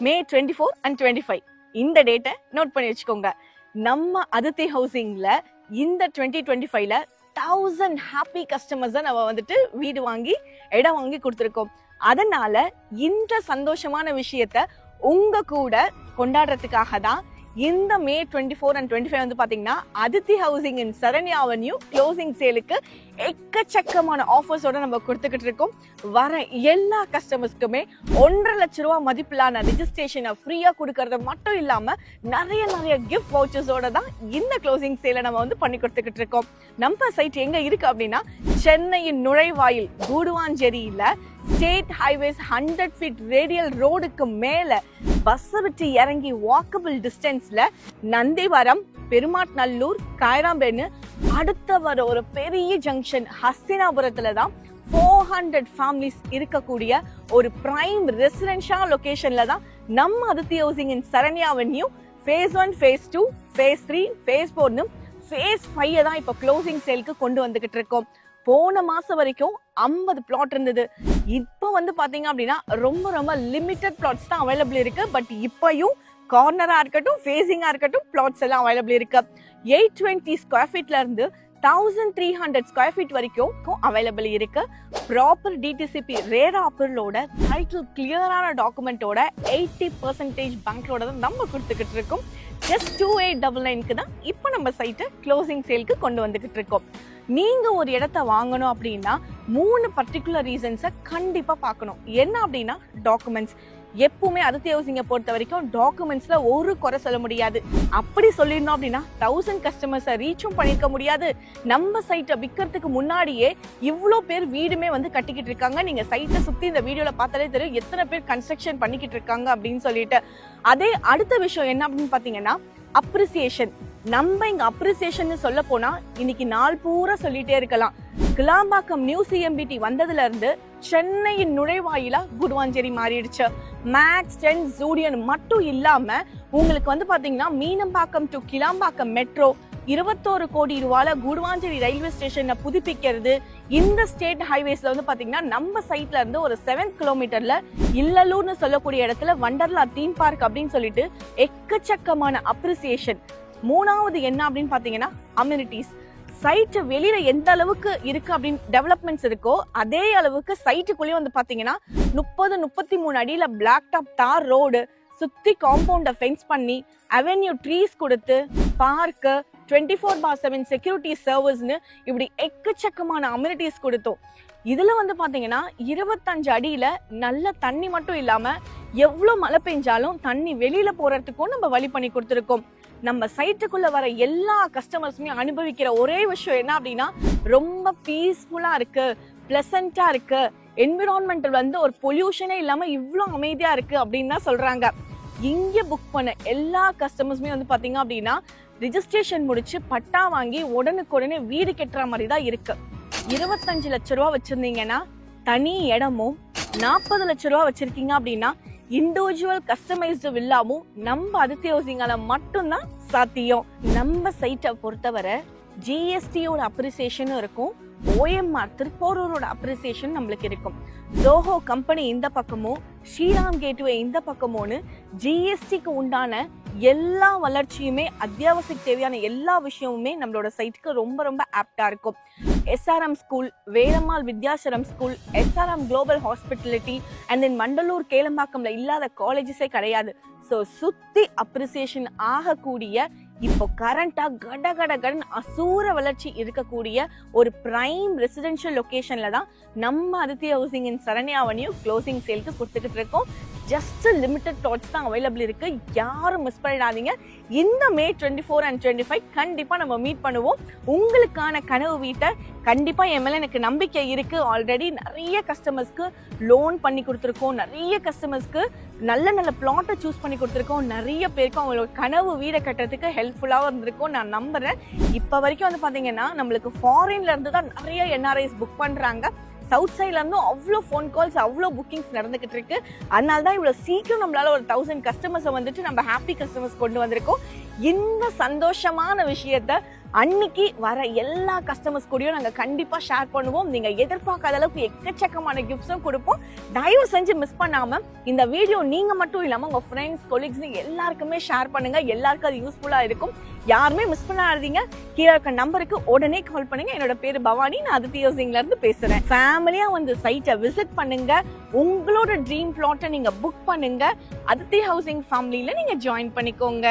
May 24 and 25 இந்த டேட்டை note பண்ணி வச்சுக்கோங்க. நம்ம அதித்தி ஹவுசிங்ல இந்த 2025ல 1000 ஹாப்பி கஸ்டமர்ஸ் தான் நம்ம வந்துட்டு வீடு வாங்கி இடம் வாங்கி கொடுத்துருக்கோம். அதனால இந்த சந்தோஷமான விஷயத்த உங்க கூட கொண்டாடுறதுக்காக தான் இந்த May 24 and 25 வந்து பாத்தீங்கன்னா அதித்தி ஹவுசிங் இன் சரண்யா அவென்யூ க்ளோசிங் சேலுக்கு எக்கச்சக்கமான ஆஃபர்ஸோட நம்ம கொடுத்துக்கிட்டு இருக்கோம். வர எல்லா கஸ்டமர்ஸ்க்குமே 1.5 லட்ச ரூபா மதிப்பிலான ரெஜிஸ்ட்ரேஷனை ஃப்ரீயா கொடுக்கறது மட்டும் இல்லாம நிறைய கிஃப்ட் வவுச்சர்ஸோட தான் இந்த க்ளோசிங் சேலை நம்ம வந்து பண்ணி கொடுத்துக்கிட்டு இருக்கோம். நம்ம சைட் எங்க இருக்கு அப்படின்னா சென்னையின் நுழைவாயில் கூடுவாஞ்சேரியில ஸ்டேட் ஹைவேஸ் 100 ஃபீட் ரேடியல் ரோடுக்கு மேல பஸ் விட்டு இறங்கி வாக்கபிள் டிஸ்டன்ஸ்ல நந்திவரம், பெருமாட்நல்லூர், காயராம்பேன்னு அடுத்த வர ஒரு பெரிய ஜங்ஷன் ஹஸ்தினாபுரத்துல தான் 400 ஃபேமிலிஸ் இருக்கக்கூடிய ஒரு பிரைம் ரெசிடென்ஷியல் லொகேஷன்ல தான் நம்ம அதித்தி ஹவுசிங் இன் Saranya avenue phase 1, phase 2, phase 3, phase 4 phase 5 தான் இப்ப க்ளோசிங் சேலுக்கு கொண்டு வந்துகிட்டு இருக்கோம். போன மாசம் வரைக்கும் 50 பிளாட் இருந்தது. இப்போ வந்து பாத்தீங்க அப்படின்னா ரொம்ப லிமிட்டட் பிளாட்ஸ் தான் அவைலபிள் இருக்கு. பட் இப்பயும் கார்னரா இருக்கட்டும், ஃபேசிங்கா இருக்கட்டும், பிளாட்ஸ் எல்லாம் அவைலபிள் இருக்கு. 820 ஸ்கொயர் ஃபீட்ல இருந்து 1300 ஸ்கொயர் ஃபீட் வரைக்கும் அவைலபிள் இருக்கு. ப்ராப்பர் டிடிசிபி ரேரா அப்ரூவலோட டைட்டில் கிளியரான டாக்குமெண்டோட 80% பேங்க்லோட தான் நம்ம கொடுத்துக்கிட்டு இருக்கோம். ஜஸ்ட் 2899க்கு தான் இப்போ நம்ம சைட்டை க்ளோசிங் சேலுக்கு கொண்டு வந்துகிட்டு இருக்கோம். நீங்க ஒரு இடத்த வாங்கணும் அப்படின்னா 3 பர்டிகுலர் ரீசன்ஸை கண்டிப்பா பார்க்கணும். என்ன அப்படின்னா டாக்குமெண்ட்ஸ். எப்பவுமே அதித்தி ஹவுசிங்கை பொறுத்த வரைக்கும் டாக்குமெண்ட்ஸ்ல ஒரு குறை சொல்ல முடியாது. அப்படி சொல்லிடணும் அப்படின்னா 1000 கஸ்டமர்ஸை ரீச்சும் பண்ணிருக்க முடியாது. நம்ம சைட்டை விற்கிறதுக்கு முன்னாடியே இவ்வளோ பேர் வீடுமே வந்து கட்டிக்கிட்டு இருக்காங்க. நீங்க சைட்டை சுத்தி இந்த வீடியோல பார்த்தாலே தெரியும் எத்தனை பேர் கன்ஸ்ட்ரக்ஷன் பண்ணிக்கிட்டு இருக்காங்க அப்படின்னு சொல்லிட்டு. அதே அடுத்த விஷயம் என்ன அப்படின்னு பாத்தீங்கன்னா அப்ரிசியேஷன். நம்ம இங்க அப்ரிசியேஷன் சொல்ல போனா இன்னைக்கு நாள் பூரா சொல்லிட்டே இருக்கலாம். கிளாம்பாக்கம் நியூ சிஎம்பிடி வந்ததுல இருந்து சென்னையின் நுழைவாயிலா கூடுவாஞ்சேரி மாறிடுச்சு. மேக்ஸ் 10 ஜூடியன் மட்டும் இல்லாம உங்களுக்கு வந்து பாத்தீங்கன்னா மீனம்பாக்கம் டு கிளாம்பாக்கம் மெட்ரோ 21 கோடி ரூபால கூடுவாஞ்சேரி ரயில்வே ஸ்டேஷனை புதுப்பிக்கிறது. இந்த ஸ்டேட் ஹைவேஸ்ல வந்து பாத்தீங்கன்னா நம்ம சைட்ல இருந்து ஒரு 7 கிலோமீட்டர்ல இல்லலூர்னு சொல்லக்கூடிய இடத்துல வண்டர்லா தீம் பார்க் அப்படின்னு சொல்லிட்டு எக்கச்சக்கமான அப்ரிசியேஷன். மூணாவது என்ன அப்படின்னு பாத்தீங்கன்னா அம்யூனிட்டிஸ். சைட்டு வெளியில எந்த அளவுக்கு இருக்கு அப்படின்னு டெவலப்மெண்ட்ஸ் இருக்கோ அதே அளவுக்கு சைட்டுக்குள்ளேயே வந்து பாத்தீங்கன்னா 30-33 அடியில பிளாக் டாப் தார் ரோடு சுத்தி காம்பவுண்ட ஃபென்ஸ் பண்ணி அவென்யூ ட்ரீஸ் கொடுத்து பார்க்கு 24/7 செக்யூரிட்டி சர்வீஸ்னு இப்படி எக்கச்சக்கமான அம்யூனிட்டிஸ் கொடுத்தோம். இதுல வந்து பாத்தீங்கன்னா 25 அடியில நல்ல தண்ணி மட்டும் இல்லாம எவ்வளவு மழை பெஞ்சாலும் தண்ணி வெளியில போறதுக்கும் நம்ம வழி பண்ணி கொடுத்துருக்கோம். நம்ம சைட்டுக்குள்ள வர எல்லா கஸ்டமர்ஸுமே அனுபவிக்கிற ஒரே விஷயம் என்ன அப்படின்னா ரொம்ப பீஸ்ஃபுல்லா இருக்கு, பிளசண்டா இருக்கு, என்விரான்மெண்டல் வந்து ஒரு பொல்யூஷனே இல்லாம இவ்வளோ அமைதியா இருக்கு அப்படின்னு தான் சொல்றாங்க. இங்க புக் பண்ண எல்லா கஸ்டமர்ஸுமே வந்து பாத்தீங்க அப்படின்னா ரிஜிஸ்ட்ரேஷன் முடிச்சு பட்டா வாங்கி உடனுக்குடனே வீடு கட்டுற மாதிரி தான் இருக்கு. 25 லட்ச ரூபா வச்சிருந்தீங்கன்னா தனி இடமும், 40 லட்ச ரூபா வச்சிருக்கீங்க அப்படின்னா இண்டிவிஜுவல் கஸ்டமைஸ்டு வில்லாவும் நம்ம அதித்தி ஹவுசிங்கால மட்டும்தான் சாத்தியம். நம்ம சைட்டை பொறுத்தவரை ஜிஎஸ்டியோட அப்ரிசியேஷனும் இருக்கும், ஓஎம்ஆர் திருப்போரூரோட அப்ரிசியேஷன் நம்மளுக்கு இருக்கும். ஜோஹோ கம்பெனி இந்த பக்கமும், ஸ்ரீராம் கேட்வே இந்த பக்கமோன்னு ஜிஎஸ்டிக்கு உண்டான எல்லா வளர்ச்சியுமே அத்தியாவசிய தேவையான எல்லா விஷயமுமே நம்மளோட சைட்டுக்கு ரொம்ப ஆப்டா இருக்கும். SRM school, Velammal Vidyashram school, SRM global hospitality and தென் மண்டலூர் கேளம்பாக்கம்ல இல்லாத காலேஜஸே கிடையாது. ஸோ சுத்தி அப்ரிசியேஷன் ஆகக்கூடிய இப்போ கரண்டா கடன் அசூர வளர்ச்சி இருக்கக்கூடிய ஒரு பிரைம் ரெசிடென்ஷியல் லொகேஷன்ல தான் நம்ம அதித்தி ஹவுசிங் இன் சரண்யா அவென்யூ க்ளோசிங் சேலுக்கு கொடுத்துக்கிட்டு இருக்கோம். ஜஸ்ட் லிமிட்டட் பிளாட்ஸ் தான் அவைலபிள் இருக்கு. யாரும் மிஸ் பண்ணிடாதீங்க. இந்த May 24 and 25 கண்டிப்பா நம்ம மீட் பண்ணுவோம். உங்களுக்கான கனவு வீட்டை கண்டிப்பா என் மேல எனக்கு நம்பிக்கை இருக்கு. ஆல்ரெடி நிறைய கஸ்டமர்ஸ்க்கு லோன் பண்ணி கொடுத்துருக்கோம், நிறைய கஸ்டமர்ஸ்க்கு நல்ல பிளாட்டை சூஸ் பண்ணி கொடுத்துருக்கோம், நிறைய பேருக்கு அவங்களோட கனவு வீடை கட்டுறதுக்கு ஹெல்ப்ஃபுல்லாக இருந்திருக்கும் நான் நம்புறேன். இப்போ வரைக்கும் வந்து பாத்தீங்கன்னா நம்மளுக்கு ஃபாரின்ல இருந்து தான் நிறைய NRIs புக் பண்றாங்க. சவுத் சைட்ல இருந்தும் அவ்வளோ ஃபோன் கால்ஸ், அவ்வளோ புக்கிங்ஸ் நடந்துகிட்டு இருக்கு. அதனால தான் இவ்வளோ சீக்கிரம் நம்மளால ஒரு 1000 கஸ்டமர்ஸை வந்துட்டு நம்ம ஹாப்பி கஸ்டமர்ஸ் கொண்டு வந்திருக்கோம். இந்த சந்தோஷமான விஷயத்த அன்னைக்கு வர எல்லா கஸ்டமர்ஸ் கூடயும் நாங்க கண்டிப்பா ஷேர் பண்ணுவோம். நீங்க எதிர்பார்க்காத அளவுக்கு எக்கச்சக்கமான கிஃப்ட்ஸும் கொடுப்போம். தயவு செஞ்சு மிஸ் பண்ணாம இந்த வீடியோ நீங்க மட்டும் இல்லாம உங்க ஃப்ரெண்ட்ஸ், கொலீக்ஸ் எல்லாருக்குமே ஷேர் பண்ணுங்க. எல்லாருக்கும் அது யூஸ்ஃபுல்லா இருக்கும். யாருமே மிஸ் பண்ணாதீங்க. கீழே இருக்க நம்பருக்கு உடனே கால் பண்ணுங்க. என்னோட பேரு பவானி, நான் அதித்தி ஹவுசிங்ல இருந்து பேசுறேன். ஃபேமிலியா வந்து சைட்டை விசிட் பண்ணுங்க. உங்களோட ட்ரீம் பிளாட்டை நீங்க புக் பண்ணுங்க. அதித்தி ஹவுசிங் ஃபேமிலியில நீங்க ஜாயின் பண்ணிக்கோங்க.